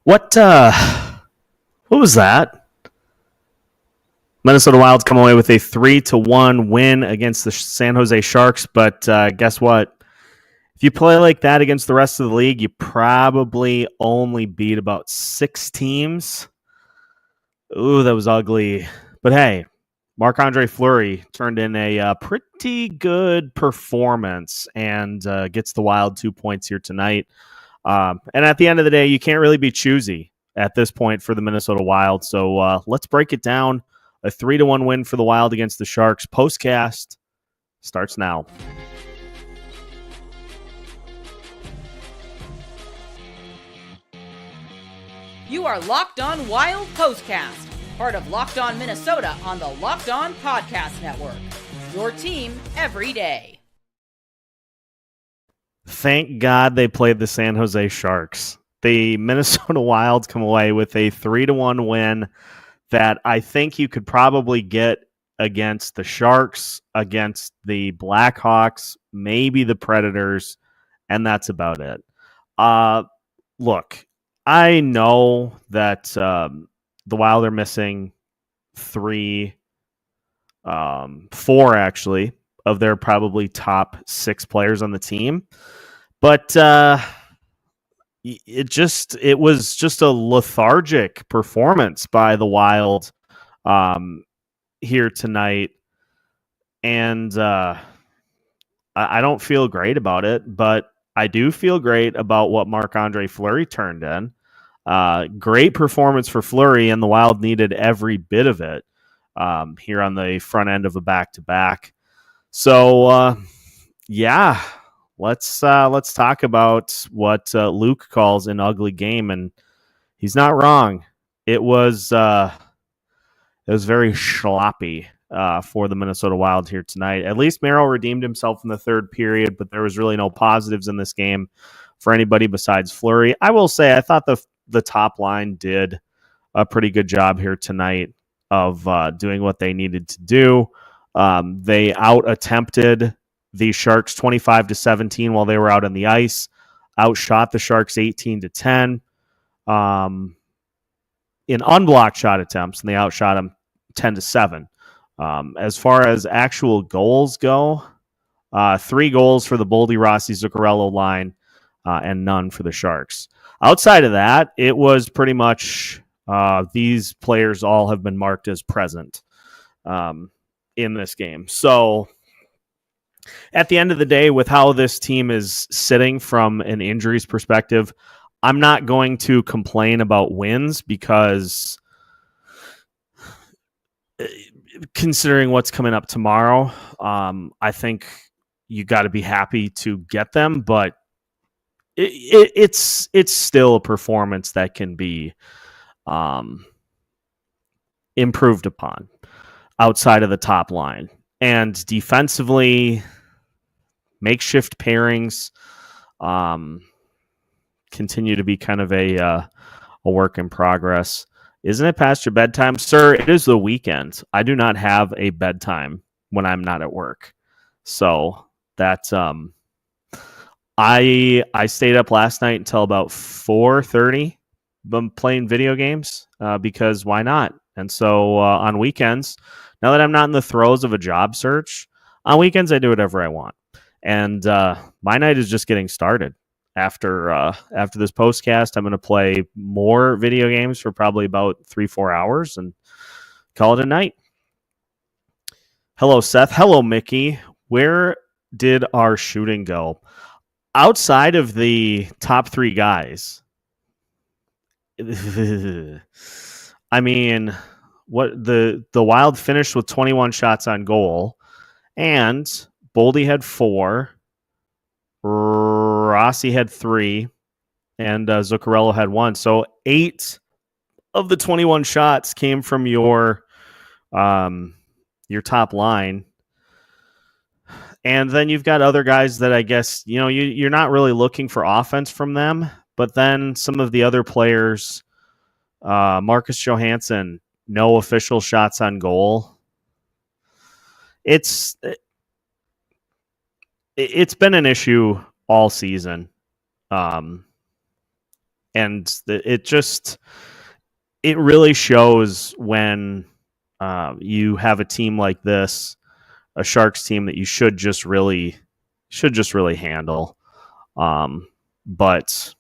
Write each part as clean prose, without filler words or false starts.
What was that? Minnesota Wild come away with a 3-1 win against the San Jose Sharks, but guess what? If you play like that against the rest of the league, you probably only beat about 6 teams. Ooh, that was ugly. But hey, Marc-Andre Fleury turned in a pretty good performance and gets the Wild 2 points here tonight. And at the end of the day, you can't really be choosy at this point for the Minnesota Wild. So let's break it down. A 3-1 win for the Wild against the Sharks. Postcast starts now. You are Locked On Wild Postcast, part of Locked On Minnesota on the Locked On Podcast Network. Your team every day. Thank God they played the San Jose Sharks. The Minnesota Wild come away with a 3-1 win that I think you could probably get against the Sharks, against the Blackhawks, maybe the Predators, and that's about it. Look, I know that the Wild are missing 4 actually, of their probably top 6 players on the team. But it was just a lethargic performance by the Wild here tonight. And I don't feel great about it, but I do feel great about what Marc-Andre Fleury turned in. Great performance for Fleury, and the Wild needed every bit of it here on the front end of a back-to-back. So, yeah, let's talk about what Luke calls an ugly game, and he's not wrong. It was very sloppy for the Minnesota Wild here tonight. At least Merrill redeemed himself in the third period, but there was really no positives in this game for anybody besides Fleury. I will say I thought the top line did a pretty good job here tonight of doing what they needed to do. They out-attempted the Sharks 25-17 while they were out on the ice, outshot the Sharks 18-10 in unblocked shot attempts, and they outshot them 10-7. As far as actual goals go, 3 goals for the Boldy, Rossi, Zuccarello line, and none for the Sharks. Outside of that, it was pretty much these players all have been marked as present in this game. So at the end of the day, with how this team is sitting from an injuries perspective, I'm not going to complain about wins because considering what's coming up tomorrow, I think you got to be happy to get them, but it's still a performance that can be improved upon outside of the top line. And defensively, makeshift pairings continue to be kind of a work in progress. Isn't it past your bedtime? Sir, it is the weekend. I do not have a bedtime when I'm not at work. So that's I stayed up last night until about 4:30 playing video games because why not? And so on weekends, now that I'm not in the throes of a job search, on weekends I do whatever I want. And my night is just getting started. After this postcast, I'm going to play more video games for probably about 3-4 hours and call it a night. Hello, Seth. Hello, Mickey. Where did our shooting go? Outside of the top 3 guys, I mean, what the Wild finished with 21 shots on goal, and Boldy had 4, Rossi had 3, and Zuccarello had 1. So 8 of the 21 shots came from your top line. And then you've got other guys that I guess, you're not really looking for offense from them. But then some of the other players, Marcus Johansson, no official shots on goal. It's been an issue all season. it really shows when you have a team like this, a Sharks team that you should just really handle. But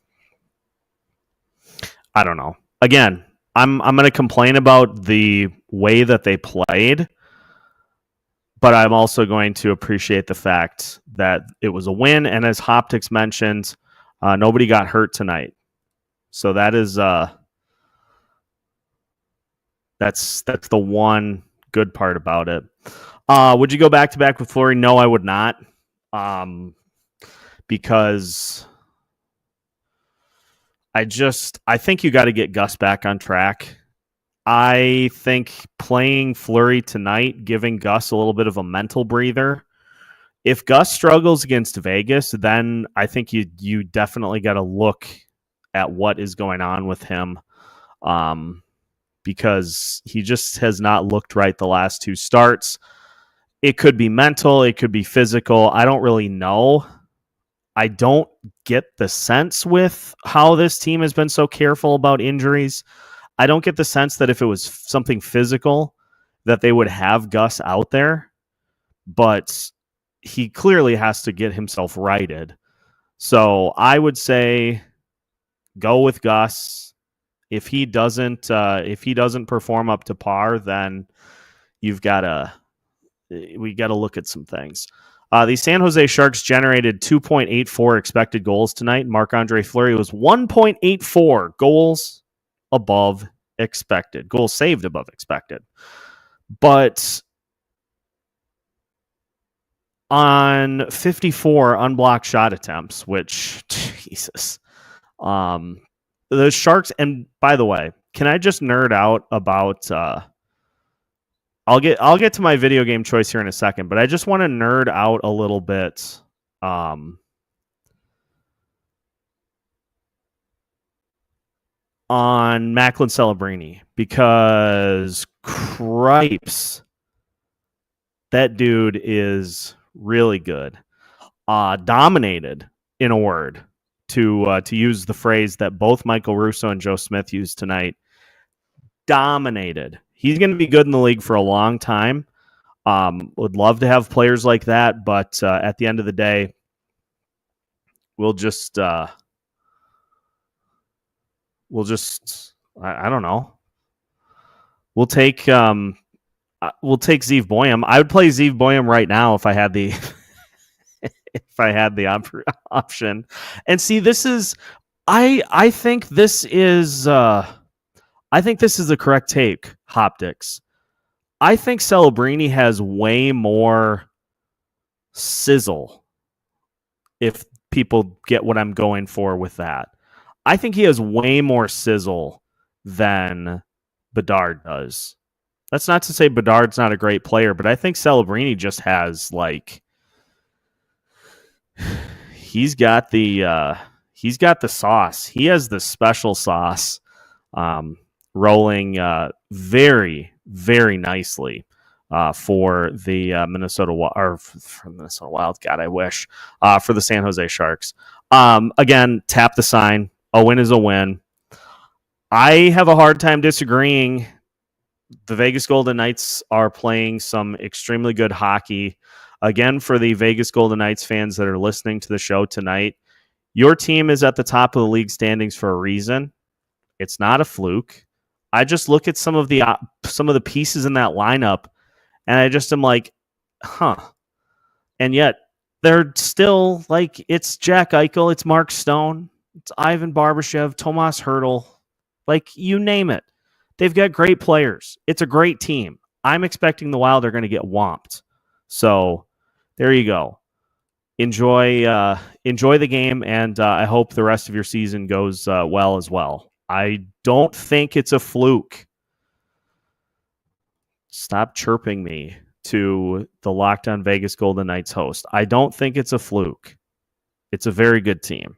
I don't know. Again, I'm going to complain about the way that they played, but I'm also going to appreciate the fact that it was a win. And as Hoptics mentioned, nobody got hurt tonight, so that is that's the one good part about it. Would you go back to back with Fleury? No, I would not, because I think you got to get Gus back on track. I think playing Fleury tonight, giving Gus a little bit of a mental breather. If Gus struggles against Vegas, then I think you definitely got to look at what is going on with him, because he just has not looked right the last two starts. It could be mental, it could be physical. I don't really know. I don't get the sense with how this team has been so careful about injuries. I don't get the sense that if it was something physical that they would have Gus out there, but he clearly has to get himself righted. So I would say go with Gus. If he doesn't perform up to par, then we got to look at some things. The San Jose Sharks generated 2.84 expected goals tonight. Marc-Andre Fleury was 1.84 goals above expected. Goals saved above expected. But on 54 unblocked shot attempts, which, Jesus, the Sharks, and by the way, can I just nerd out about... I'll get to my video game choice here in a second, but I just want to nerd out a little bit on Macklin Celebrini, because cripes, that dude is really good. Dominated, in a word, to use the phrase that both Michael Russo and Joe Smith used tonight. Dominated. He's going to be good in the league for a long time. Would love to have players like that, but at the end of the day, we'll just I don't know. We'll take Zeev Boyum. I would play Zeev Boyum right now if I had the option. And see, this is I think this is the correct take, Hoptics. I think Celebrini has way more sizzle, if people get what I'm going for with that. I think he has way more sizzle than Bedard does. That's not to say Bedard's not a great player, but I think Celebrini just has, like, he's got the sauce. He has the special sauce. Rolling very, very nicely for the Minnesota Wild. God, I wish for the San Jose Sharks. Again, tap the sign. A win is a win. I have a hard time disagreeing. The Vegas Golden Knights are playing some extremely good hockey. Again, for the Vegas Golden Knights fans that are listening to the show tonight, your team is at the top of the league standings for a reason. It's not a fluke. I just look at some of the pieces in that lineup, and I just am like, huh. And yet they're still, like, it's Jack Eichel, it's Mark Stone, it's Ivan Barbashev, Tomas Hertl, like, you name it. They've got great players. It's a great team. I'm expecting the Wild are going to get whomped. So there you go. Enjoy the game, and I hope the rest of your season goes well as well. I don't think it's a fluke. Stop chirping me to the Locked On Vegas Golden Knights host. I don't think it's a fluke. It's a very good team.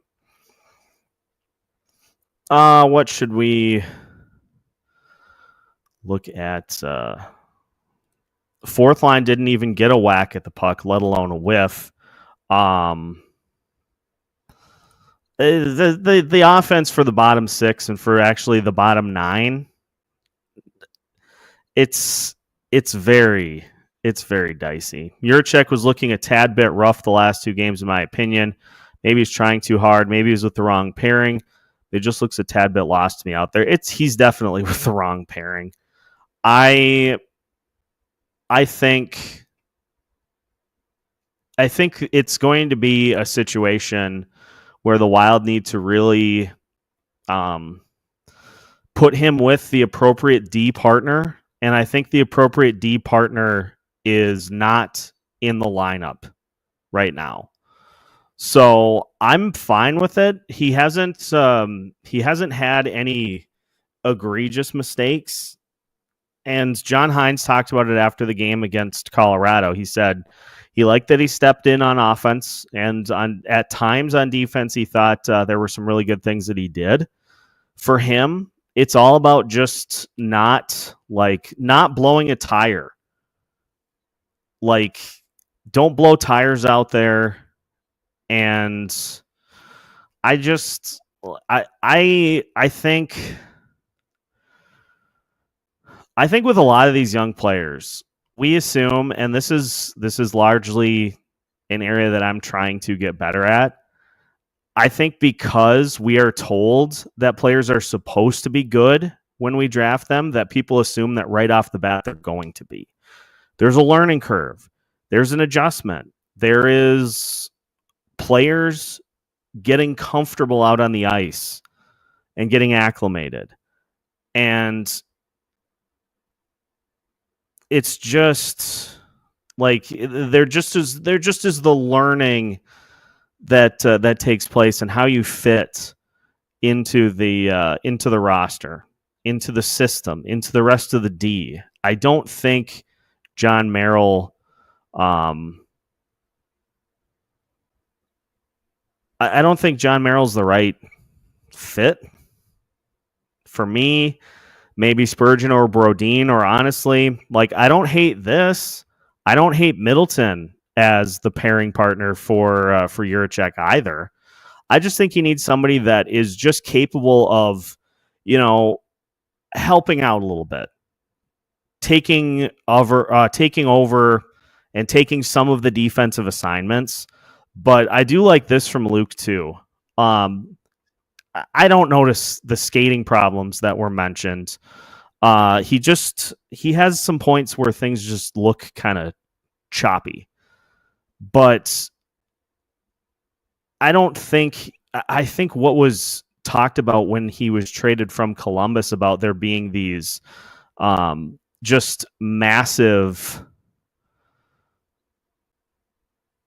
What should we look at? Fourth line didn't even get a whack at the puck, let alone a whiff. The offense for the bottom 6 and for actually the bottom 9, it's very dicey. Juracek was looking a tad bit rough the last 2 games, in my opinion. Maybe he's trying too hard. Maybe he's with the wrong pairing. It just looks a tad bit lost to me out there. He's definitely with the wrong pairing. I think it's going to be a situation where the Wild need to really put him with the appropriate D partner. And I think the appropriate D partner is not in the lineup right now. So I'm fine with it. He hasn't had any egregious mistakes. And John Hines talked about it after the game against Colorado. He said he liked that he stepped in on offense, and at times on defense, he thought there were some really good things that he did. For him, it's all about just not blowing a tire. Like, don't blow tires out there. And I think with a lot of these young players, we assume, and this is largely an area that I'm trying to get better at. I think because we are told that players are supposed to be good when we draft them, that people assume that right off the bat they're going to be. There's a learning curve. There's an adjustment. There is players getting comfortable out on the ice and getting acclimated. And it's just like they're just as the learning that takes place and how you fit into the roster, into the system, into the rest of the D. I don't think John Merrill I don't think John Merrill's the right fit for me. Maybe Spurgeon or Brodin, or honestly, I don't hate this. I don't hate Middleton as the pairing partner for Juracek either. I just think you need somebody that is just capable of, helping out a little bit, taking over and taking some of the defensive assignments. But I do like this from Luke too. I don't notice the skating problems that were mentioned. He has some points where things just look kind of choppy, but I think what was talked about when he was traded from Columbus about there being these just massive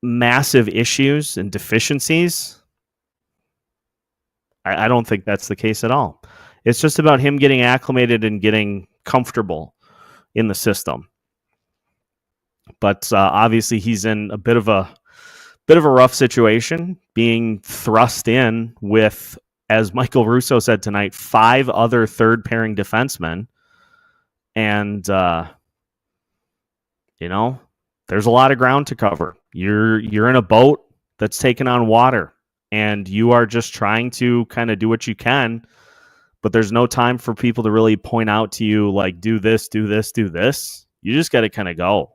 issues and deficiencies. I don't think that's the case at all. It's just about him getting acclimated and getting comfortable in the system. But obviously he's in a bit of a rough situation, being thrust in with, as Michael Russo said tonight, 5 other third pairing defensemen. And there's a lot of ground to cover. You're in a boat that's taken on water, and you are just trying to kind of do what you can, but there's no time for people to really point out to you, like, do this, do this, do this. You just got to kind of go.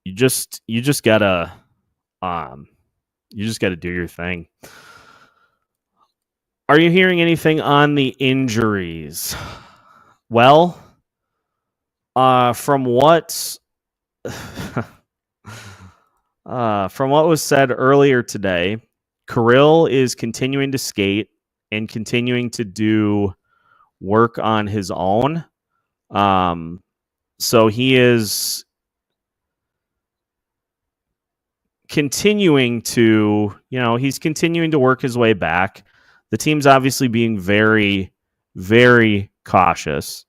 You just gotta do your thing. Are you hearing anything on the injuries? Well, from what was said earlier today, Kirill is continuing to skate and continuing to do work on his own. So he is continuing to, he's continuing to work his way back. The team's obviously being very, very cautious,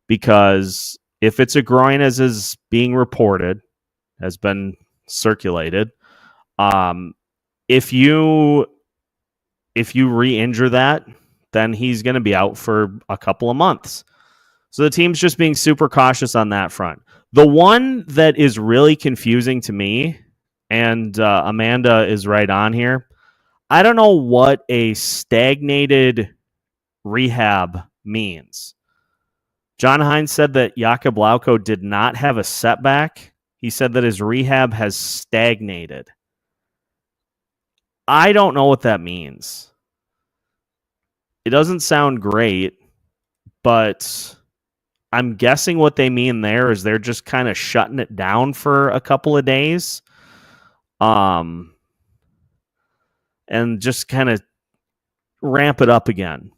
because if it's a groin, as is being reported, has been circulated, if you re-injure that, then he's going to be out for a couple of months. So the team's just being super cautious on that front. The one that is really confusing to me, and Amanda is right on here, I don't know what a stagnated rehab means. John Hines said that Jakub Lauko did not have a setback. He said that his rehab has stagnated. I don't know what that means. It doesn't sound great, but I'm guessing what they mean there is they're just kind of shutting it down for a couple of days. And just kind of ramp it up again.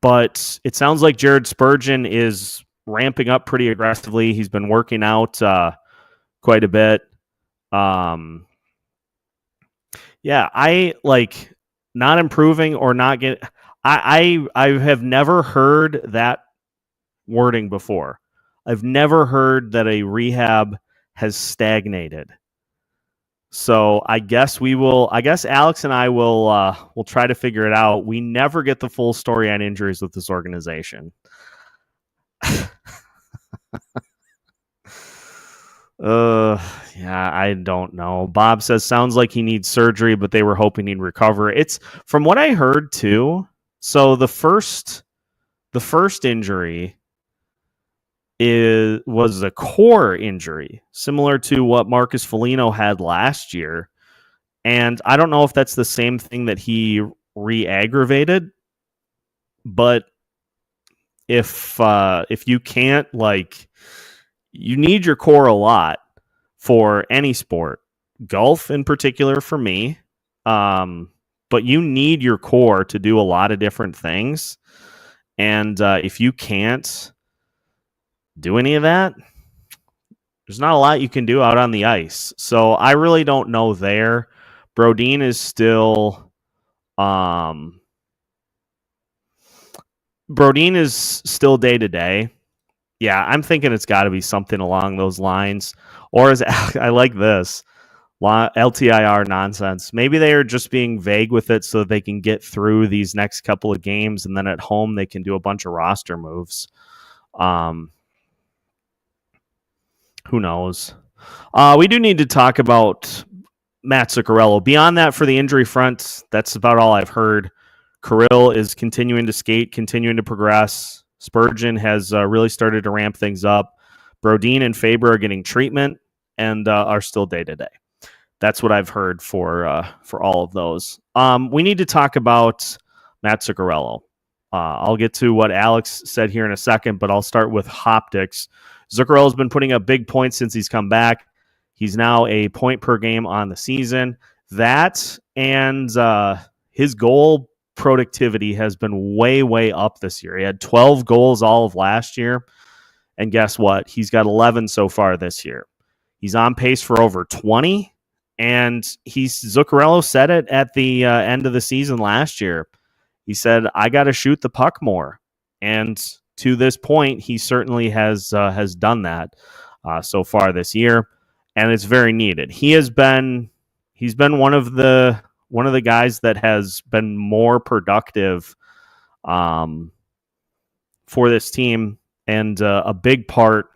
But it sounds like Jared Spurgeon is ramping up pretty aggressively. He's been working out quite a bit. I like not improving or not get. I have never heard that wording before. I've never heard that a rehab has stagnated. So I guess Alex and I will try to figure it out. We never get the full story on injuries with this organization. I don't know. Bob says sounds like he needs surgery, but they were hoping he'd recover. It's from what I heard too. So the first injury was a core injury, similar to what Marcus Foligno had last year. And I don't know if that's the same thing that he re-aggravated, but if you can't, you need your core a lot for any sport, golf in particular for me. But you need your core to do a lot of different things. And if you can't do any of that, there's not a lot you can do out on the ice. So I really don't know there. Brodin is still day to day. Yeah, I'm thinking it's got to be something along those lines. Or is I like this LTIR nonsense. Maybe they are just being vague with it so they can get through these next couple of games, and then at home they can do a bunch of roster moves. Who knows? We do need to talk about Mats Zuccarello. Beyond that, for the injury front, that's about all I've heard. Kirill is continuing to skate, continuing to progress. Spurgeon has really started to ramp things up. Brodin and Faber are getting treatment and are still day-to-day. That's what I've heard for all of those. We need to talk about Mats Zuccarello. I'll get to what Alex said here in a second, but I'll start with optics. Zuccarello's been putting up big points since he's come back. He's now a point per game on the season. That and his goal productivity has been way, way up this year. He had 12 goals all of last year. And guess what? He's got 11 so far this year. He's on pace for over 20. And Zuccarello said it at the end of the season last year. He said, I got to shoot the puck more. And to this point, he certainly has done that so far this year. And it's very needed. He's been one of the guys that has been more productive for this team, and a big part,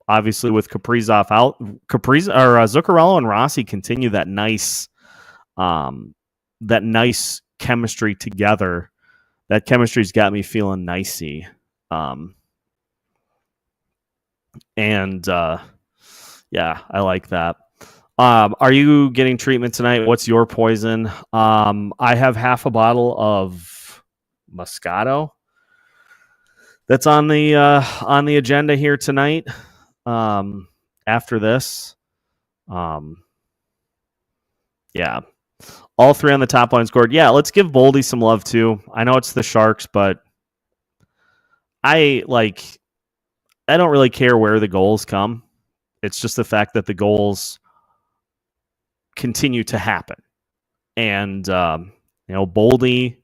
obviously, with Kaprizov out. Zuccarello and Rossi continue that nice chemistry together. That chemistry's got me feeling nicey. I like that. Are you getting treatment tonight? What's your poison? I have half a bottle of Moscato that's on the agenda here tonight. After this, all three on the top line scored. Yeah, let's give Boldy some love too. I know it's the Sharks, but I don't really care where the goals come. It's just the fact that the goals continue to happen. And, Boldy,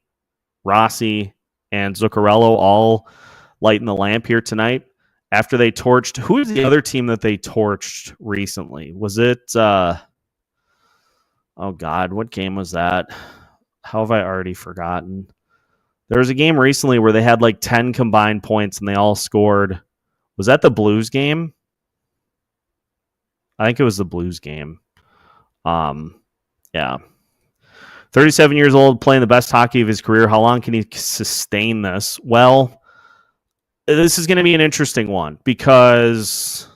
Rossi, and Zuccarello all lighting the lamp here tonight after they torched. Who is the other team that they torched recently? Was it, oh God, what game was that? How have I already forgotten? There was a game recently where they had 10 combined points and they all scored. Was that the Blues game? I think it was the Blues game. Yeah. 37 years old, playing the best hockey of his career. How long can he sustain this? Well, this is going to be an interesting one because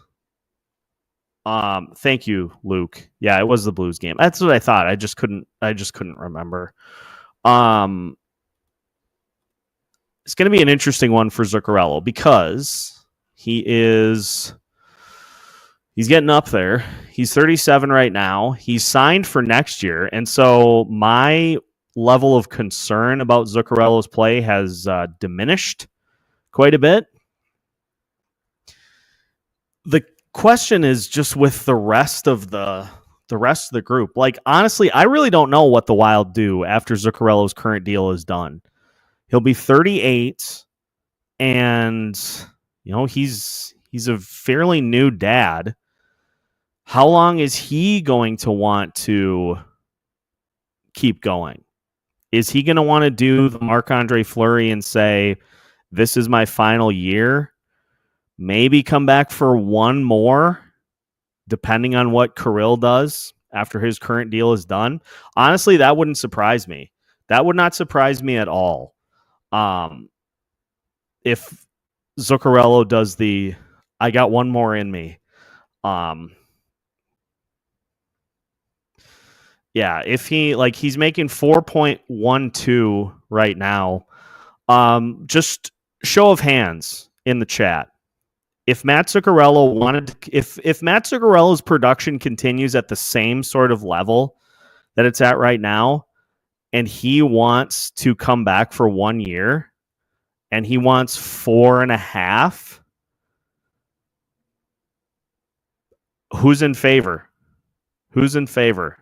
thank you, Luke. Yeah, it was the Blues game. That's what I thought. I just couldn't remember. It's going to be an interesting one for Zuccarello because he's getting up there. He's 37 right now. He's signed for next year. And so my level of concern about Zuccarello's play has diminished quite a bit. The question is just with the rest of the group. Like, honestly, I really don't know what the Wild do after Zuccarello's current deal is done. He'll be 38, and he's a fairly new dad. How long is he going to want to keep going? Is he going to want to do the Marc-Andre Fleury and say, this is my final year? Maybe come back for one more, depending on what Kirill does after his current deal is done? Honestly, that wouldn't surprise me. That would not surprise me at all. If Zuccarello does the, I got one more in me. Yeah, if he's making 4.12 right now. Just show of hands in the chat. If Matt Zuccarello if Matt Zuccarello's production continues at the same sort of level that it's at right now, and he wants to come back for 1 year, and he wants 4.5, who's in favor? Who's in favor?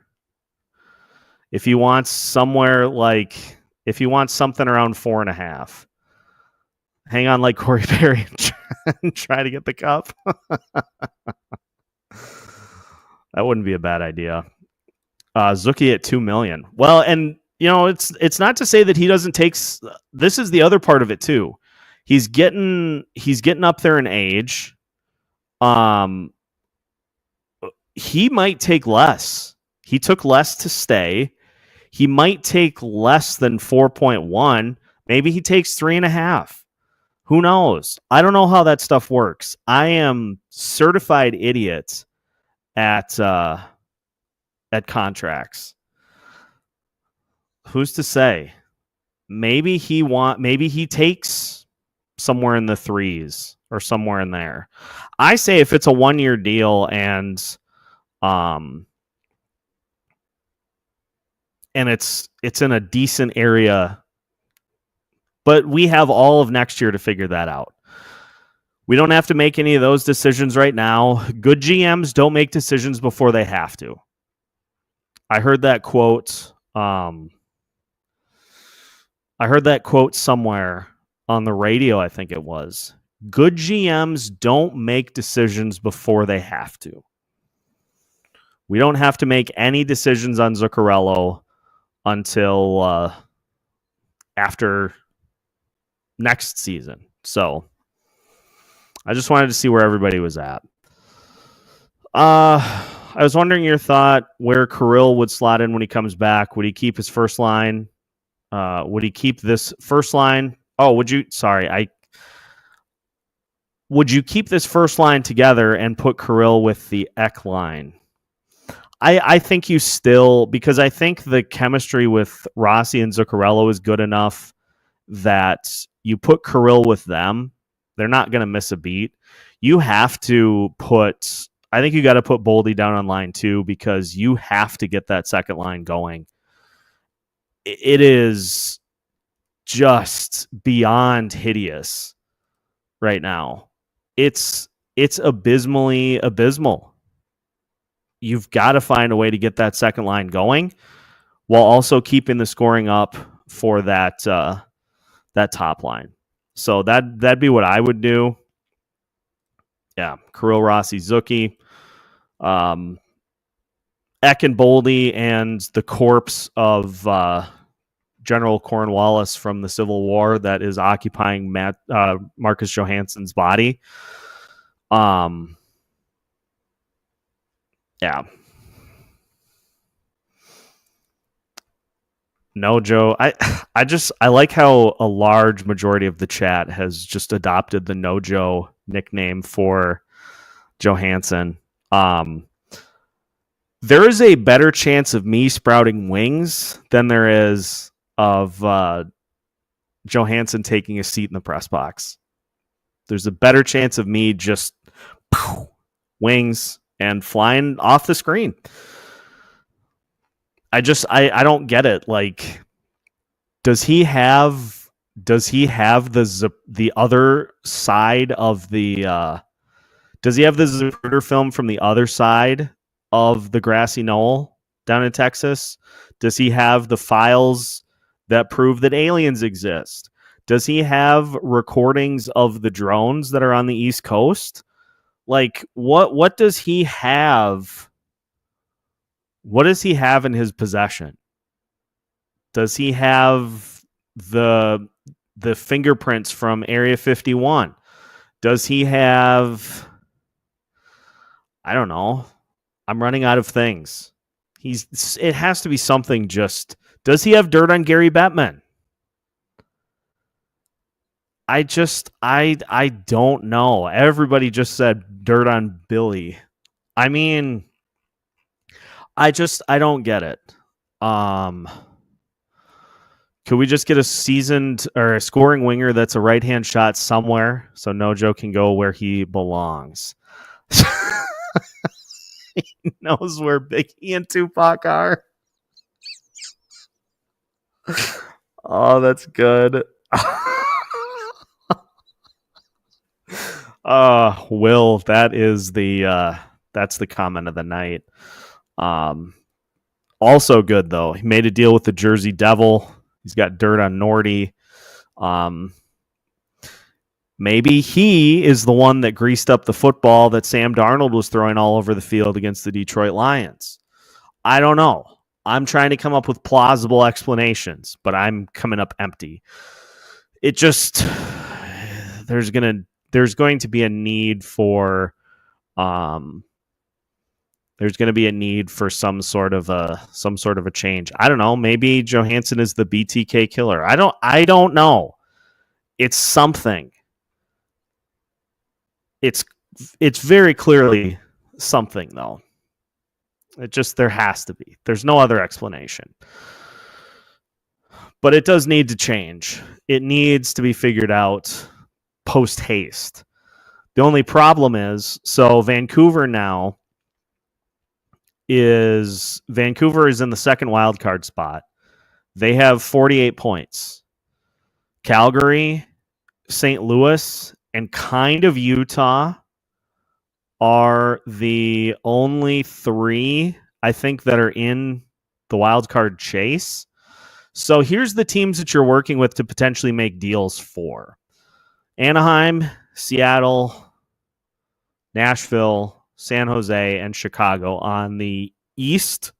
If he wants something around 4.5, hang on like Corey Perry and try to get the cup. That wouldn't be a bad idea. Zucchi at $2 million. Well, and it's not to say that he doesn't take. This is the other part of it too. He's getting up there in age. He might take less. He took less to stay. He might take less than 4.1. Maybe he takes 3.5. Who knows? I don't know how that stuff works. I am certified idiot at contracts. Who's to say? Maybe he takes somewhere in the 3s or somewhere in there. I say if it's a 1-year deal and it's in a decent area, but we have all of next year to figure that out. We don't have to make any of those decisions right now. Good GMs don't make decisions before they have to. I heard that quote. I heard that quote somewhere on the radio, I think it was. Good GMs don't make decisions before they have to. We don't have to make any decisions on Zuccarello until after next season. So I just wanted to see where everybody was at. I was wondering your thought where Kirill would slot in when he comes back. Would he keep his first line? Would he keep this first line? Oh, would you keep this first line together and put Kirill with the Ek line? I think you still, because I think the chemistry with Rossi and Zuccarello is good enough that you put Kirill with them, they're not going to miss a beat. You have to I think you got to put Boldy down on line 2 because you have to get that second line going. It is just beyond hideous right now. It's abysmally abysmal. You've got to find a way to get that second line going while also keeping the scoring up for that top line. So that'd be what I would do. Yeah, Kirill, Rossi, Zucchi, Ek and Boldy, and the corpse of General Cornwallis from the Civil War that is occupying Marcus Johansson's body. Yeah. No, Joe. I like how a large majority of the chat has just adopted the No Joe nickname for Johansson. There is a better chance of me sprouting wings than there is of Johansson taking a seat in the press box. There's a better chance of me just wings and flying off the screen. I don't get it. Like, does he have the other side of the does he have the Zapruder film from the other side of the grassy knoll down in Texas? Does he have the files that prove that aliens exist? Does he have recordings of the drones that are on the East Coast? Like, what does he have? What does he have in his possession? Does he have the fingerprints from Area 51? Does he have, I don't know. I'm running out of things. It has to be something just, does he have dirt on Gary Bettman? I don't know. Everybody just said dirt on Billy. I mean, I don't get it. Could we just get a seasoned or a scoring winger that's a right-hand shot somewhere so Nojo can go where he belongs? He knows where Biggie and Tupac are. Oh, that's good. Will, that's the comment of the night. Also good though. He made a deal with the Jersey Devil. He's got dirt on Nordy. Maybe he is the one that greased up the football that Sam Darnold was throwing all over the field against the Detroit Lions. I don't know. I'm trying to come up with plausible explanations, but I'm coming up empty. It just, there's going to be a need for some sort of a change. I don't know. Maybe Johansson is the BTK killer. I don't know. It's something. It's very clearly something though. There has to be. There's no other explanation. But it does need to change. It needs to be figured out post haste. The only problem is, so Vancouver is in the second wild card spot. They have 48 points. Calgary, St. Louis, and kind of Utah are the only three, I think, that are in the wild card chase. So here's the teams that you're working with to potentially make deals for: Anaheim, Seattle, Nashville, San Jose, and Chicago on the East.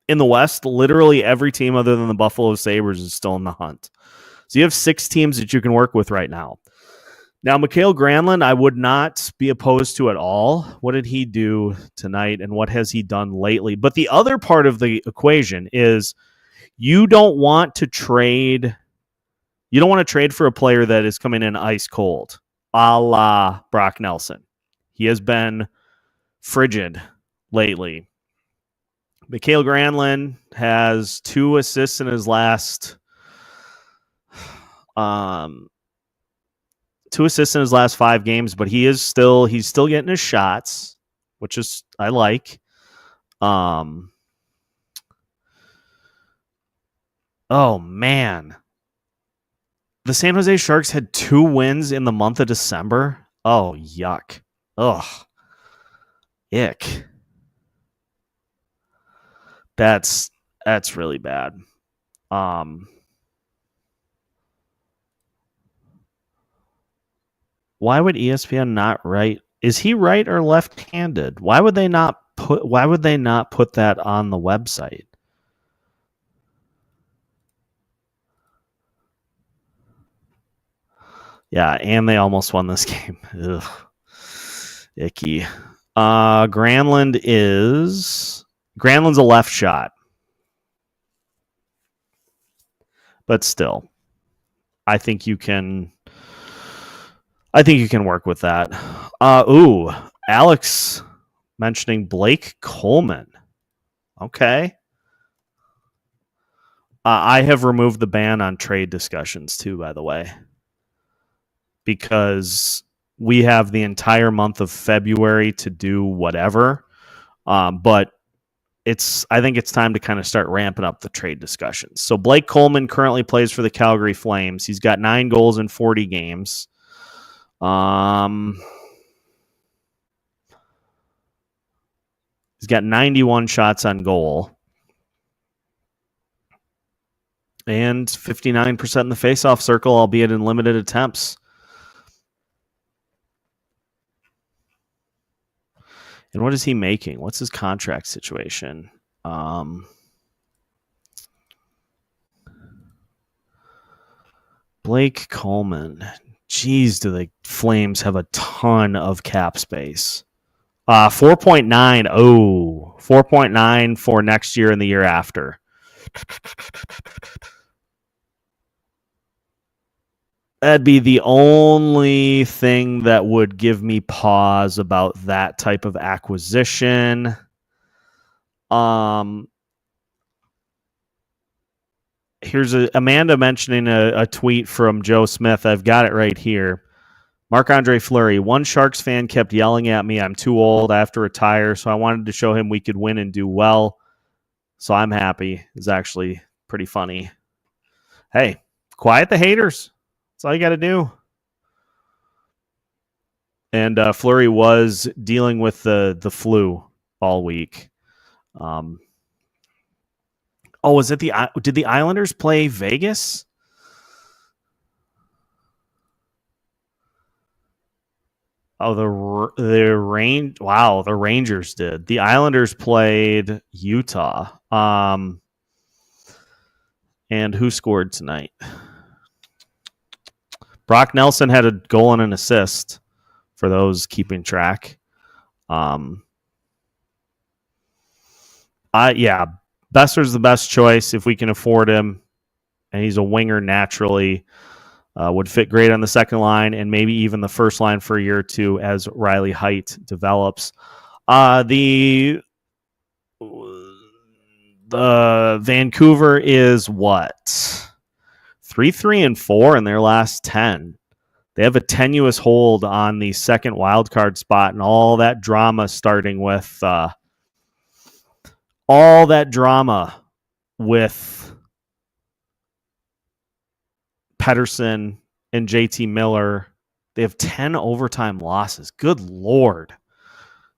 In the West, literally every team other than the Buffalo Sabres is still in the hunt. So you have 6 teams that you can work with right now. Now, Mikael Granlund, I would not be opposed to at all. What did he do tonight, and what has he done lately? But the other part of the equation is you don't want to trade for a player that is coming in ice cold, a la Brock Nelson. He has been frigid lately. Mikael Granlund has 2 assists in his last 5 games, but he's still getting his shots, which is I like. Oh man. The San Jose Sharks had 2 wins in the month of December. Oh, yuck. Ugh. Ick. That's really bad. Why would ESPN not write? Is he right or left-handed? Why would they not put that on the website? Yeah, and they almost won this game. Ugh. Icky. Granlund's a left shot. but still, I think you can work with that. Alex mentioning Blake Coleman. Okay. I have removed the ban on trade discussions too, by the way, because we have the entire month of February to do whatever. But I think it's time to kind of start ramping up the trade discussions. So Blake Coleman currently plays for the Calgary Flames. He's got 9 goals in 40 games. He's got 91 shots on goal. And 59% in the faceoff circle, albeit in limited attempts. And what is he making? What's his contract situation? Blake Coleman. Jeez, do the Flames have a ton of cap space. 4.9. Oh, 4.9 for next year and the year after. That'd be the only thing that would give me pause about that type of acquisition. Here's Amanda mentioning a tweet from Joe Smith. I've got it right here. Marc-Andre Fleury. One Sharks fan kept yelling at me, I'm too old, I have to retire, so I wanted to show him we could win and do well. So I'm happy. It's actually pretty funny. Hey, quiet the haters. That's all you got to do. And Fleury was dealing with the flu all week. Was it did the Islanders play Vegas? Oh, the Rangers did. The Islanders played Utah. And who scored tonight? Brock Nelson had a goal and an assist for those keeping track. Besser's the best choice if we can afford him, and he's a winger naturally. Would fit great on the second line and maybe even the first line for a year or two as Riley Heidt develops. The Vancouver is what? 3-3-4 in their last 10. They have a tenuous hold on the second wildcard spot, and all that drama starting with Pettersson and JT Miller. They have 10 overtime losses. Good Lord.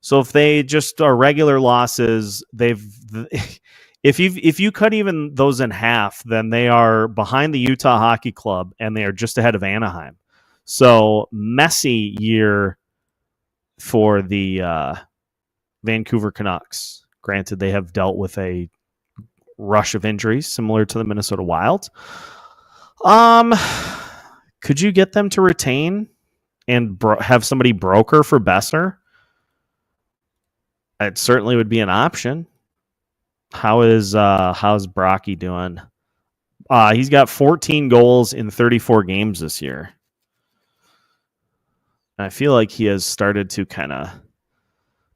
So if they just are regular losses, if you cut even those in half, then they are behind the Utah Hockey Club and they are just ahead of Anaheim. So messy year for the Vancouver Canucks. Granted, they have dealt with a rush of injuries similar to the Minnesota Wild. Could you get them to retain and have somebody broker for Besser? It certainly would be an option. How's Brocky doing? He's got 14 goals in 34 games this year. I feel like he has started to kind of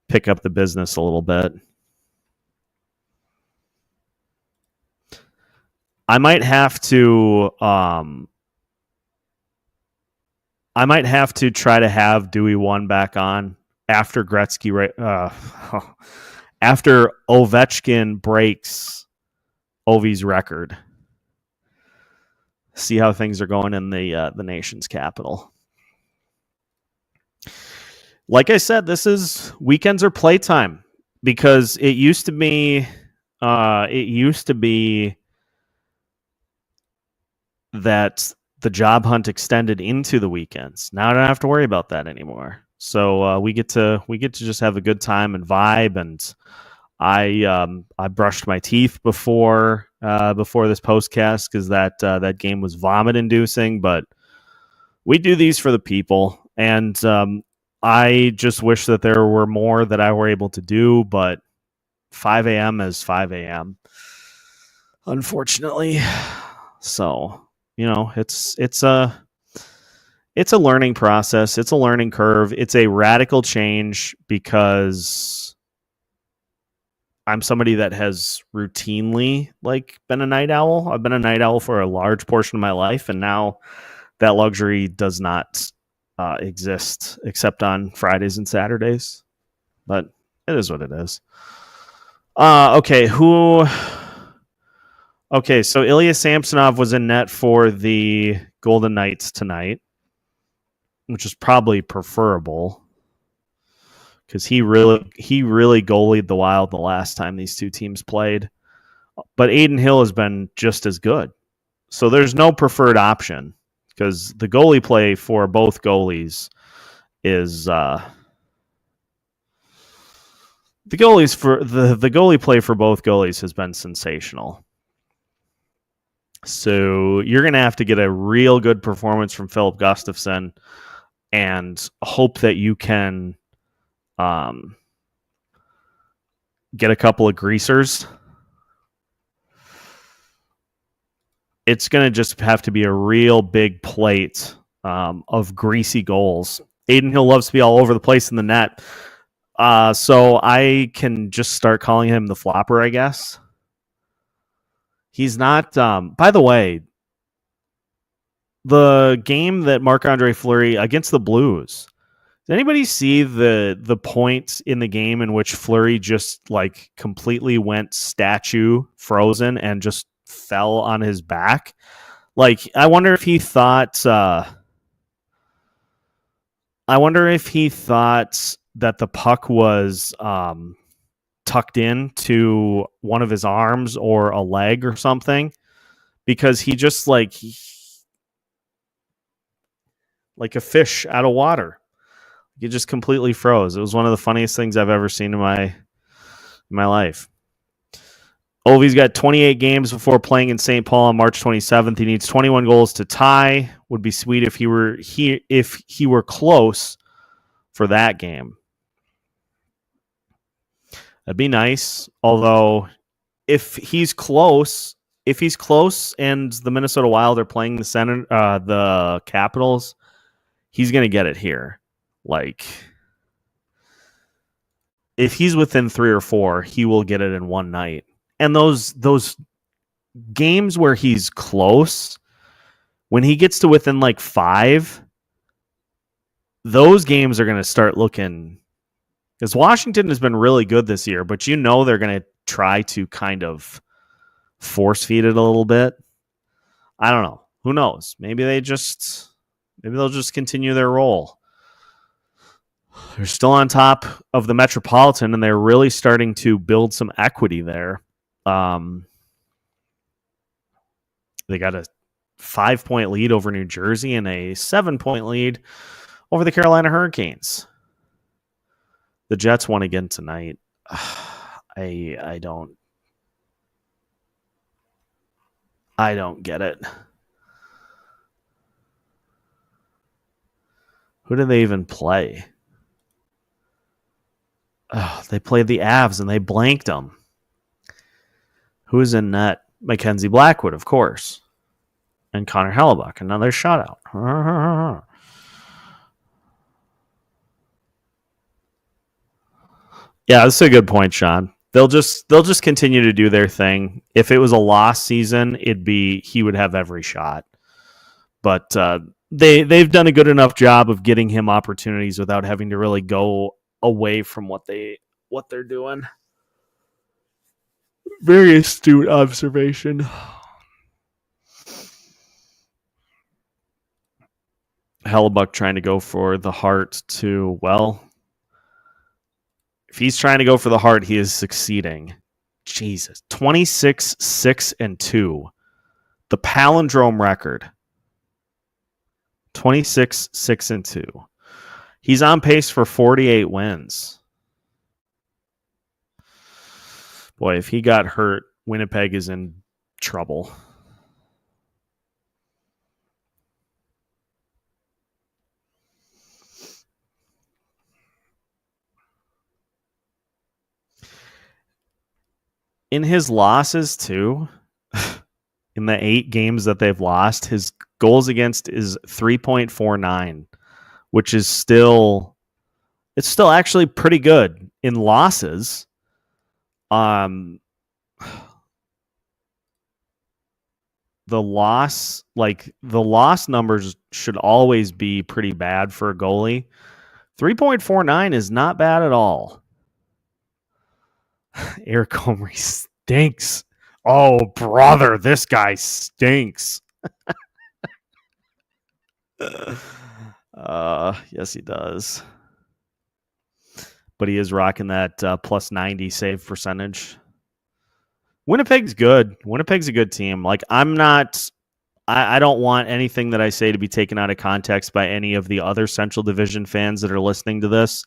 pick up the business a little bit. I might have to try to have Dewey 1 back on after Gretzky, after Ovechkin breaks Ovi's record. See how things are going in the nation's capital. Like I said, weekends are playtime because it used to be that the job hunt extended into the weekends. Now I don't have to worry about that anymore. So we get to just have a good time and vibe. And I brushed my teeth before this postcast because that game was vomit inducing. But we do these for the people, and I just wish that there were more that I were able to do. But 5 a.m. is 5 a.m. unfortunately. So, it's a learning process. It's a learning curve. It's a radical change because I'm somebody that has routinely been a night owl. I've been a night owl for a large portion of my life, and now that luxury does not exist except on Fridays and Saturdays. But it is what it is. Okay, Okay, so Ilya Samsonov was in net for the Golden Knights tonight, which is probably preferable because he really goalied the Wild the last time these two teams played. But Adin Hill has been just as good. So there's no preferred option because the goalie play for both goalies is the goalie play for both goalies has been sensational. So you're going to have to get a real good performance from Philip Gustafsson and hope that you can get a couple of greasers. It's going to just have to be a real big plate of greasy goals. Adin Hill loves to be all over the place in the net. So I can just start calling him the flopper, I guess. He's not... by the way, the game that Marc-Andre Fleury against the Blues, did anybody see the point in the game in which Fleury just completely went statue frozen and just fell on his back? I wonder if he thought that the puck was tucked in to one of his arms or a leg or something, because he just like a fish out of water. He just completely froze. It was one of the funniest things I've ever seen in my life. Ovi's got 28 games before playing in St. Paul on March 27th. He needs 21 goals to tie. Would be sweet if he were close for that game. That'd be nice. Although if he's close and the Minnesota Wild are playing the Capitals, he's going to get it here. If he's within 3 or 4, he will get it in one night. And those games where he's close, when he gets to within 5, those games are going to start looking... Because Washington has been really good this year, but they're going to try to kind of force feed it a little bit. I don't know. Who knows? Maybe they'll just continue their role. They're still on top of the Metropolitan, and they're really starting to build some equity there. They got a 5-point lead over New Jersey and a 7-point lead over the Carolina Hurricanes. The Jets won again tonight. I don't get it. Who did they even play? They played the Avs and they blanked them. Who is in net? Mackenzie Blackwood, of course. And Connor Hellebuck. Another shutout. Yeah, that's a good point, Sean. They'll just continue to do their thing. If it was a lost season, he would have every shot. But they've done a good enough job of getting him opportunities without having to really go away from what they're doing. Very astute observation. Hellebuck trying to go for the Hart too. Well, if he's trying to go for the Hart, he is succeeding. Jesus. 26, 6, and 2. The palindrome record. 26, 6, and 2. He's on pace for 48 wins. Boy, if he got hurt, Winnipeg is in trouble. In his losses, too, in the 8 games that they've lost, his goals against is 3.49, which is still actually pretty good. In losses, the loss numbers should always be pretty bad for a goalie. 3.49 is not bad at all. Eric Comrie stinks. Oh, brother, this guy stinks. Yes, he does. But he is rocking that plus 90 save percentage. Winnipeg's good. Winnipeg's a good team. Like, I don't want anything that I say to be taken out of context by any of the other Central Division fans that are listening to this,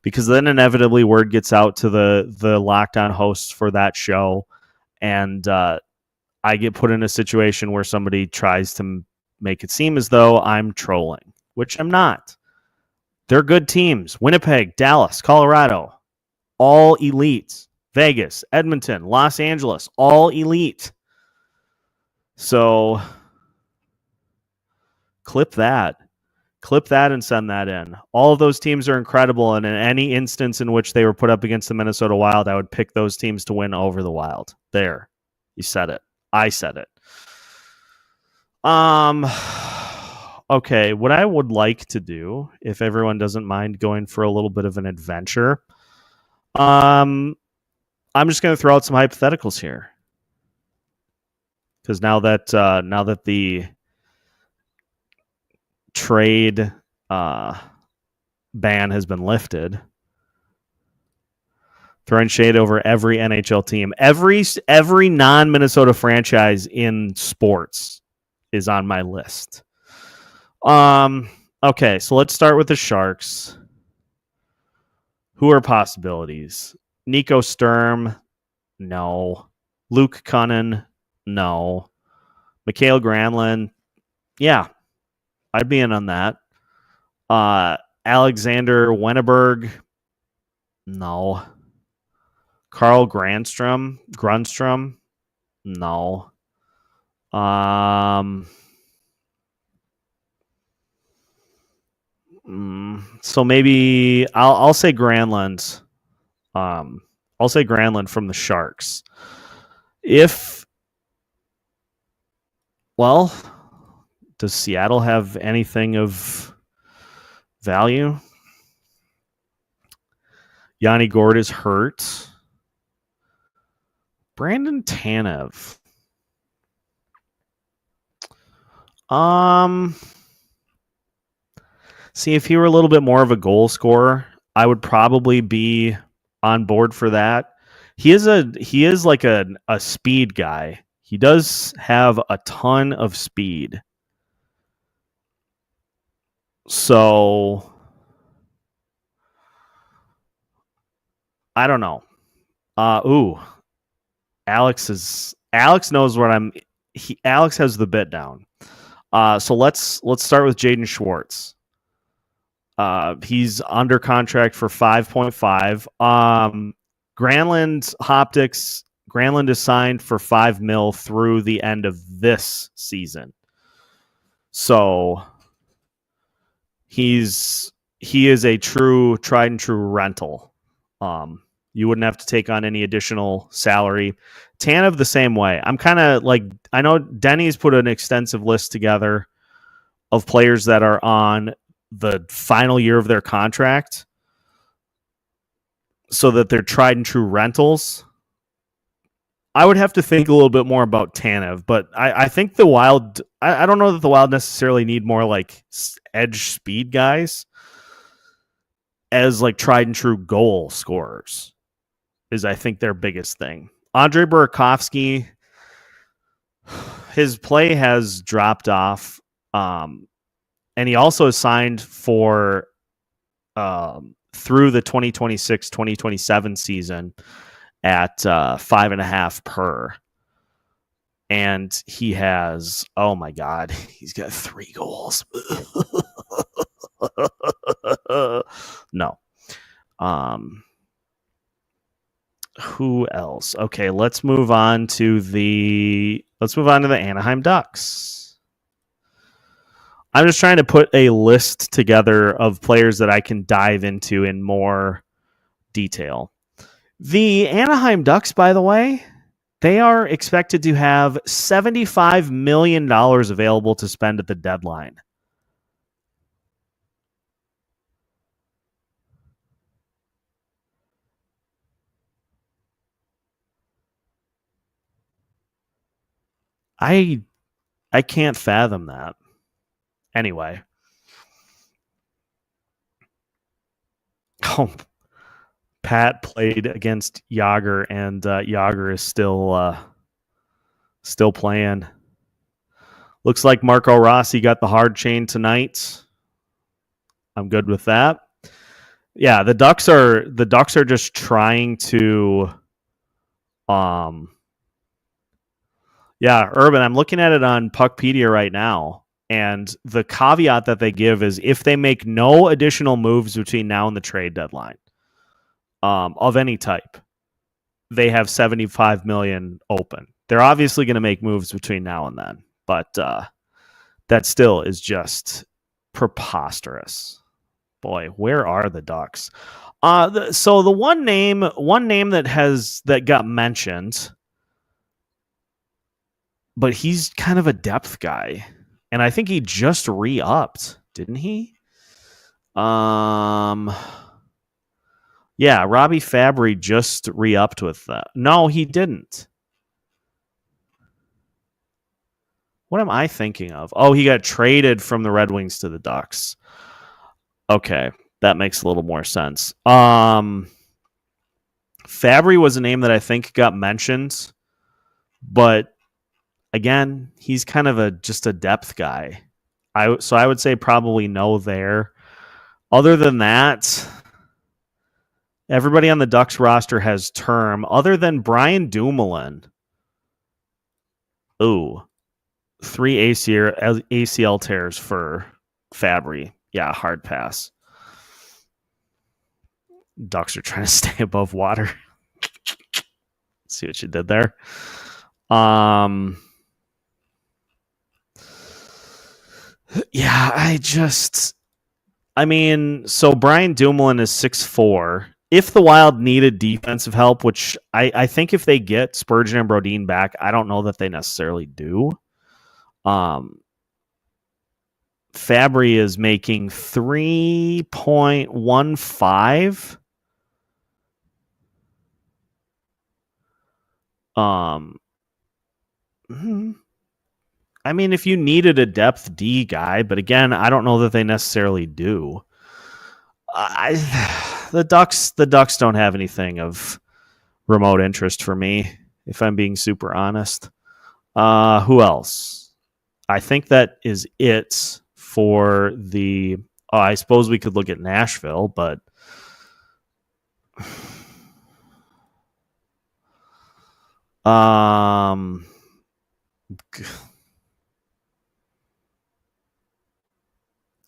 because then inevitably word gets out to the Locked On hosts for that show, and I get put in a situation where somebody tries to make it seem as though I'm trolling, which I'm not. They're good teams. Winnipeg, Dallas, Colorado, all elite. Vegas, Edmonton, Los Angeles, all elite. So clip that and send that in. All of those teams are incredible, and in any instance in which they were put up against the Minnesota Wild, I would pick those teams to win over the Wild. There. You said it. I said it. Okay, what I would like to do, if everyone doesn't mind going for a little bit of an adventure, I'm just going to throw out some hypotheticals here. Because now that the trade ban has been lifted, throwing shade over every NHL team, every non-Minnesota franchise in sports is on my list. Okay, so let's start with the Sharks. Who are possibilities? Nico Sturm, no. Luke Cunnin, no. Mikael Granlund, yeah, I'd be in on that. Alexander Wennerberg, no. Carl Grundstrom, no. So maybe I'll say Granlund. I'll say Granlund from the Sharks. Does Seattle have anything of value? Yanni Gord is hurt. Brandon Tanev. See, if he were a little bit more of a goal scorer, I would probably be on board for that. He is like a speed guy. He does have a ton of speed. So I don't know. Alex knows what Alex has the bit down. So let's start with Jaden Schwartz. He's under contract for 5.5. Granlund is signed for $5 million through the end of this season. So he is a tried and true rental. You wouldn't have to take on any additional salary. Tanev the same way. I'm kind of like, I know Denny's put an extensive list together of players that are on the final year of their contract so that they're tried and true rentals. I would have to think a little bit more about Tanev, but I think the Wild, I don't know that the Wild necessarily need more like edge speed guys as like tried and true goal scorers is I think their biggest thing. Andre Burakovsky, his play has dropped off. And he also is signed for through the 2026-2027 season at 5.5 per. And he has, oh my God, he's got 3 goals. No. Who else? Okay, let's move on to the Let's move on to the Anaheim Ducks. I'm just trying to put a list together of players that I can dive into in more detail. The Anaheim Ducks, by the way, they are expected to have $75 million available to spend at the deadline. I can't fathom that. Anyway. Oh, Pat played against Yager, and Yager is still playing. Looks like Marco Rossi got the hard chain tonight. I'm good with that. Yeah, the Ducks are just trying to Urban, I'm looking at it on Puckpedia right now, and the caveat that they give is if they make no additional moves between now and the trade deadline of any type, they have $75 million open. They're obviously going to make moves between now and then, but that still is just preposterous. Boy, where are the Ducks? So the one name that got mentioned, but he's kind of a depth guy, and I think he just re-upped, didn't he? Yeah, Robbie Fabry just re-upped with that. No, he didn't. What am I thinking of? Oh, he got traded from the Red Wings to the Ducks. Okay, that makes a little more sense. Fabry was a name that I think got mentioned, but again, he's kind of just a depth guy. So I would say probably no there. Other than that, everybody on the Ducks roster has term, other than Brian Dumoulin. Ooh, 3 ACL tears for Fabry. Yeah, hard pass. Ducks are trying to stay above water. See what you did there. Yeah, so Brian Dumoulin is 6'4". If the Wild needed defensive help, which I think if they get Spurgeon and Brodin back, I don't know that they necessarily do. Fabry is making 3.15. I mean, if you needed a depth D guy, but again, I don't know that they necessarily do. The Ducks don't have anything of remote interest for me, if I'm being super honest. Who else? I think that is it for the. Oh, I suppose we could look at Nashville, but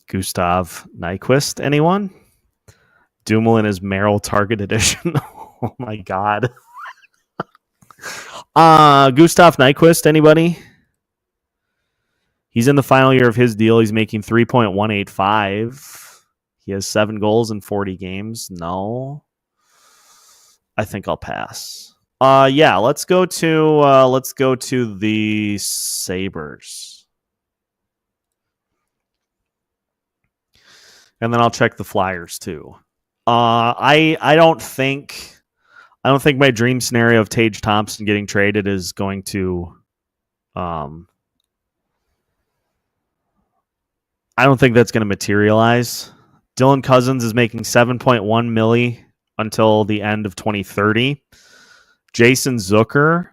Gustav Nyquist, anyone? Dumoulin is Merrill Target Edition. Oh my god. Gustav Nyquist, anybody? He's in the final year of his deal. He's making 3.185. He has 7 goals in 40 games. No. I think I'll pass. Let's go to the Sabres. And then I'll check the Flyers too. I don't think my dream scenario of Tage Thompson getting traded is going to I don't think that's going to materialize. Dylan Cousins is making $7.1 million until the end of 2030. Jason Zucker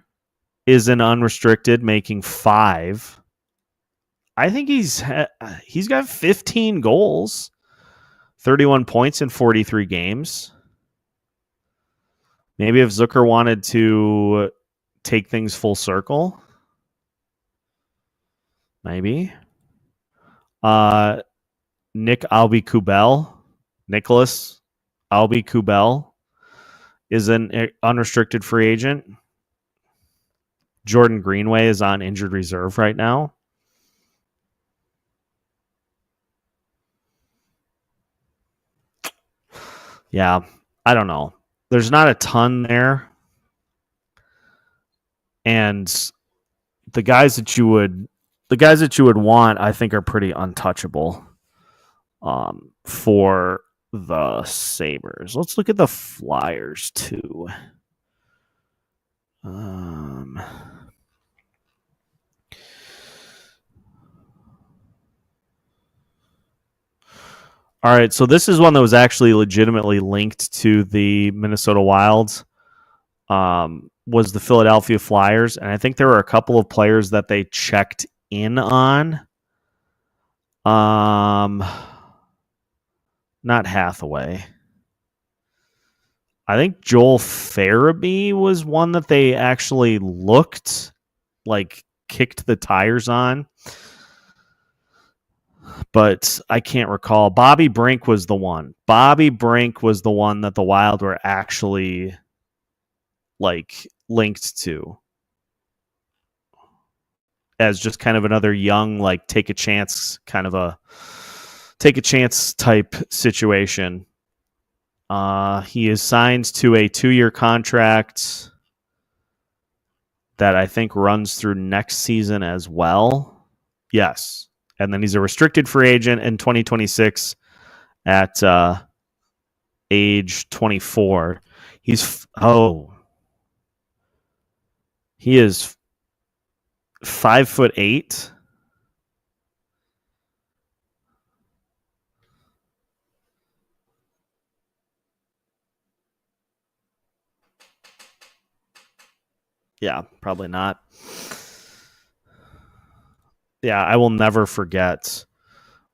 is an unrestricted, making $5 million. I think he's got 15 goals, 31 points in 43 games. Maybe if Zucker wanted to take things full circle, maybe. Nicholas Albie-Kubel is an unrestricted free agent. Jordan Greenway is on injured reserve right now. Yeah, I don't know. There's not a ton there. And the guys that you would want, I think, are pretty untouchable for the Sabres. Let's look at the Flyers too. All right, so this is one that was actually legitimately linked to the Minnesota Wild. Was the Philadelphia Flyers, and I think there were a couple of players that they checked in on. Not Hathaway. I think Joel Farabee was one that they actually looked like, kicked the tires on. But I can't recall. Bobby Brink was the one. Bobby Brink was the one that the Wild were actually like linked to as just kind of another young, like, take a chance type situation. He is signed to a 2-year contract that I think runs through next season as well. Yes. And then he's a restricted free agent in 2026 at age 24. He is 5'8". Yeah, probably not. Yeah, I will never forget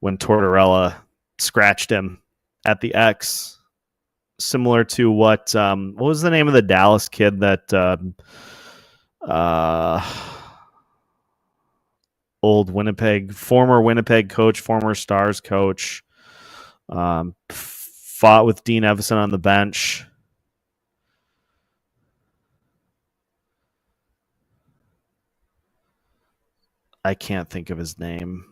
when Tortorella scratched him at the X, similar to what was the name of the Dallas kid that former Winnipeg coach, former Stars coach, fought with Dean Evison on the bench. I can't think of his name.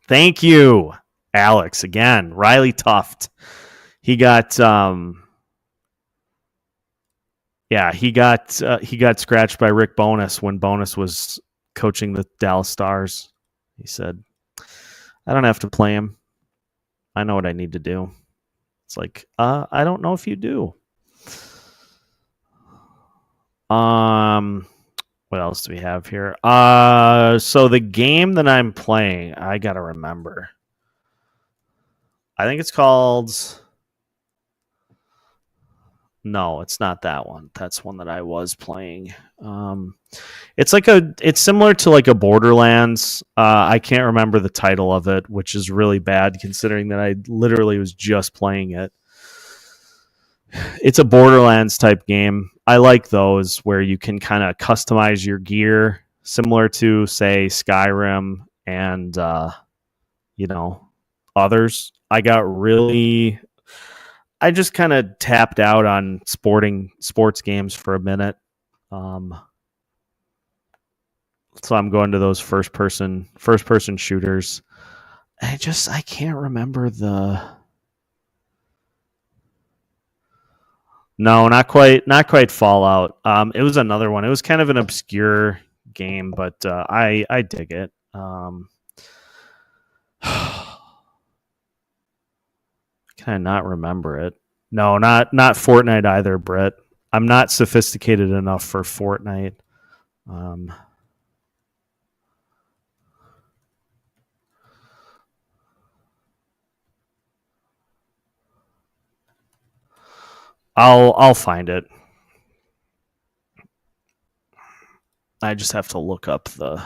Thank you, Alex. Again, Riley Tuft. He got he got scratched by Rick Bowness when Bowness was coaching the Dallas Stars. He said, "I don't have to play him. I know what I need to do." It's like, I don't know if you do. What else do we have here? So the game that I'm playing, I gotta remember. I think it's called. No, it's not that one. That's one that I was playing. It's similar to like a Borderlands. I can't remember the title of it, which is really bad considering that I literally was just playing it. It's a Borderlands type game. I like those where you can kind of customize your gear, similar to, say, Skyrim and others. I just kind of tapped out on sports games for a minute. So I'm going to those first person shooters. I can't remember the. No, not quite Fallout. It was another one. It was kind of an obscure game, but I dig it. Can I not remember it? No, not Fortnite either, Brett. I'm not sophisticated enough for Fortnite. I'll find it. I just have to look up the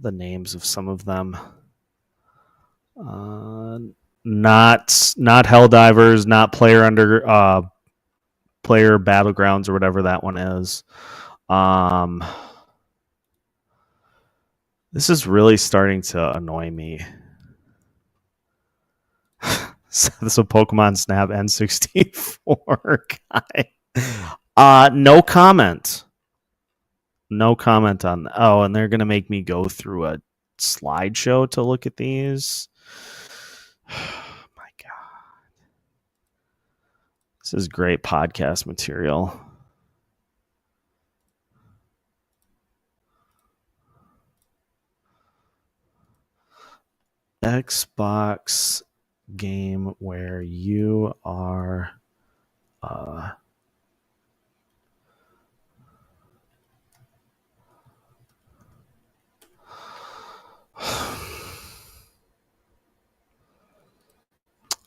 names of some of them. Not Helldivers, not Player Battlegrounds or whatever that one is. This is really starting to annoy me. So Pokemon Snap N64 guy. No comment. No comment on that. Oh, and they're gonna make me go through a slideshow to look at these. My God. This is great podcast material. Xbox game where you are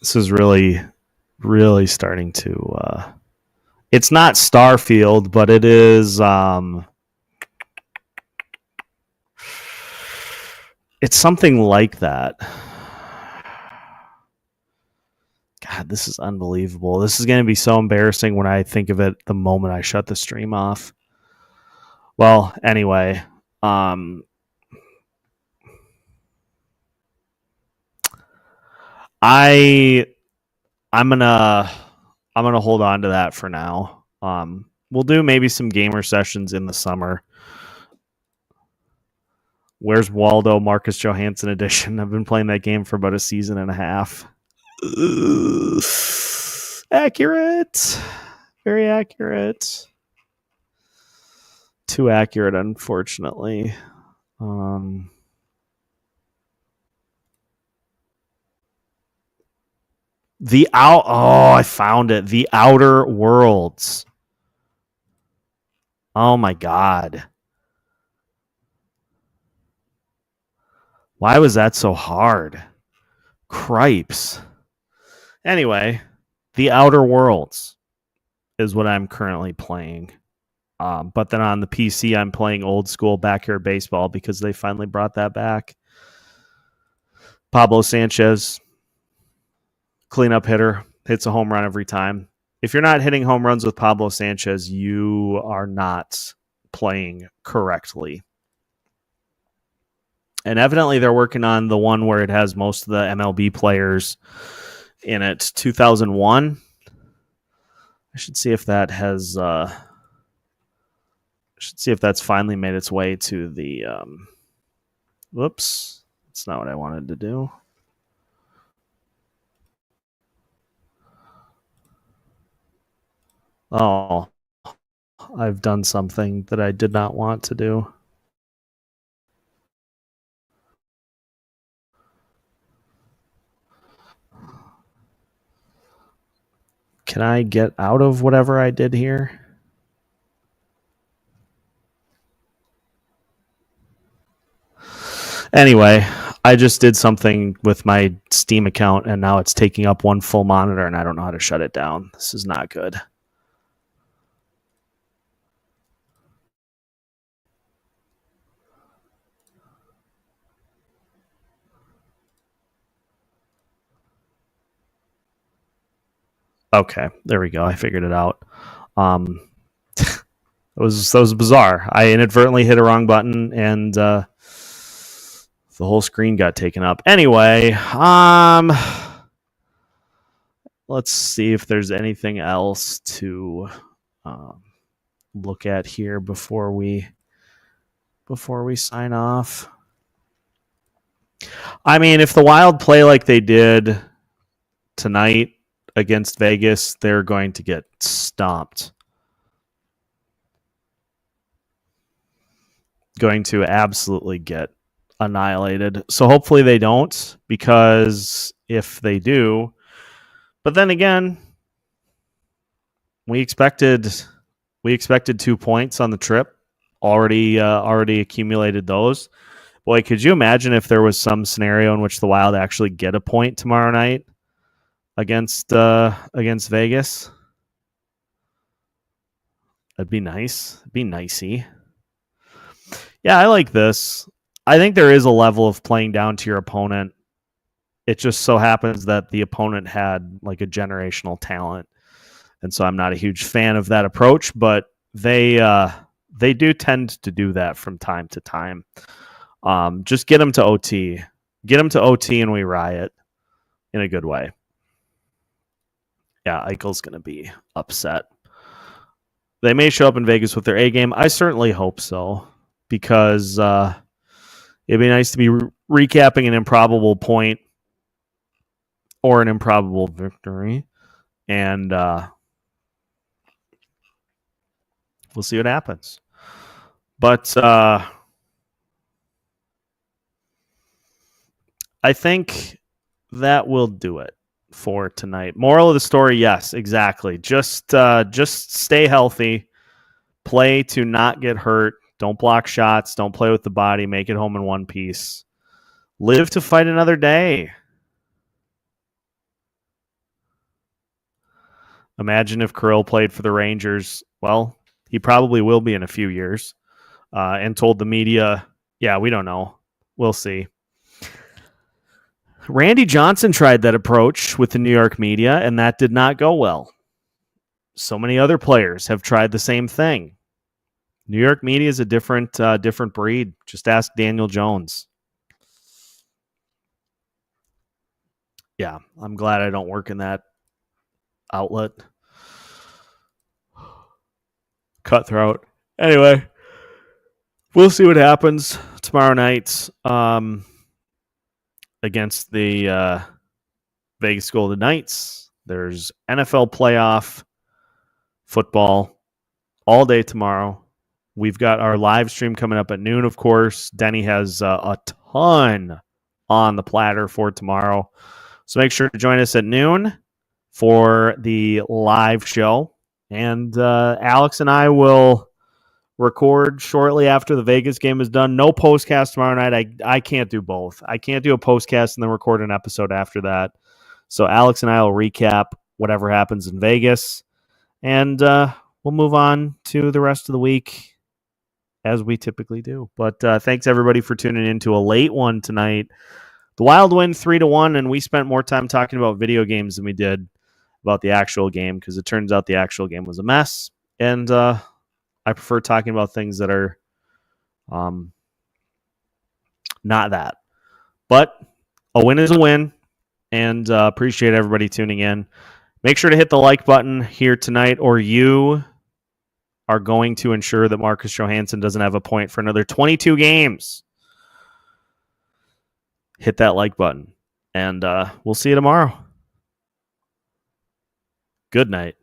this is really starting to it's not Starfield, but it is it's something like that. God, this is unbelievable. This is going to be so embarrassing when I think of it the moment I shut the stream off. Well, anyway, I'm gonna hold on to that for now. We'll do maybe some gamer sessions in the summer. Where's Waldo Marcus Johansson edition? I've been playing that game for about a season and a half. Accurate. Very accurate. Too accurate, unfortunately. I found it. The Outer Worlds. Oh my God. Why was that so hard? Cripes. Anyway, The Outer Worlds is what I'm currently playing. But then on the PC, I'm playing old school backyard baseball because they finally brought that back. Pablo Sanchez, cleanup hitter, hits a home run every time. If you're not hitting home runs with Pablo Sanchez, you are not playing correctly. And evidently they're working on the one where it has most of the MLB players in it. 2001. I should see if that has... should see if that's finally made its way to the... whoops. That's not what I wanted to do. Oh, I've done something that I did not want to do. Can I get out of whatever I did here? Anyway, I just did something with my Steam account, and now it's taking up one full monitor, and I don't know how to shut it down. This is not good. Okay, there we go. I figured it out. That was bizarre. I inadvertently hit a wrong button, and the whole screen got taken up. Anyway, let's see if there's anything else to look at here before we sign off. I mean, if the Wild play like they did tonight against Vegas, they're going to get stomped. Going to absolutely get annihilated. So hopefully they don't, because if they do, but then again, we expected 2 points on the trip. Already accumulated those. Boy, could you imagine if there was some scenario in which the Wild actually get a point tomorrow night against Vegas? That'd be nice. It'd be nicey. Yeah, I like this. I think there is a level of playing down to your opponent. It just so happens that the opponent had like a generational talent. And so I'm not a huge fan of that approach, but they do tend to do that from time to time. Just get them to OT. Get them to OT and we riot in a good way. Yeah, Eichel's going to be upset. They may show up in Vegas with their A game. I certainly hope so, because it'd be nice to be recapping an improbable point or an improbable victory. And we'll see what happens. But I think that will do it for tonight. Moral of the story, yes, exactly. Just stay healthy. Play to not get hurt. Don't block shots. Don't play with the body. Make it home in one piece. Live to fight another day. Imagine if Kirill played for the Rangers. Well, he probably will be in a few years. And told the media, yeah, we don't know. We'll see. Randy Johnson tried that approach with the New York media, and that did not go well. So many other players have tried the same thing. New York media is a different breed. Just ask Daniel Jones. Yeah, I'm glad I don't work in that outlet. Cutthroat. Anyway, we'll see what happens tomorrow night against the Vegas Golden Knights. There's NFL playoff football all day tomorrow. We've got our live stream coming up at noon, of course. Denny has a ton on the platter for tomorrow. So make sure to join us at noon for the live show. And Alex and I will record shortly after the Vegas game is done. No postcast tomorrow night. I can't do both. I can't do a postcast and then record an episode after that. So Alex and I will recap whatever happens in Vegas. And we'll move on to the rest of the week as we typically do. But thanks, everybody, for tuning in to a late one tonight. The Wild win 3-1, and we spent more time talking about video games than we did about the actual game, because it turns out the actual game was a mess. And I prefer talking about things that are not that. But a win is a win, and appreciate everybody tuning in. Make sure to hit the like button here tonight, or you are going to ensure that Marcus Johansson doesn't have a point for another 22 games. Hit that like button, and we'll see you tomorrow. Good night.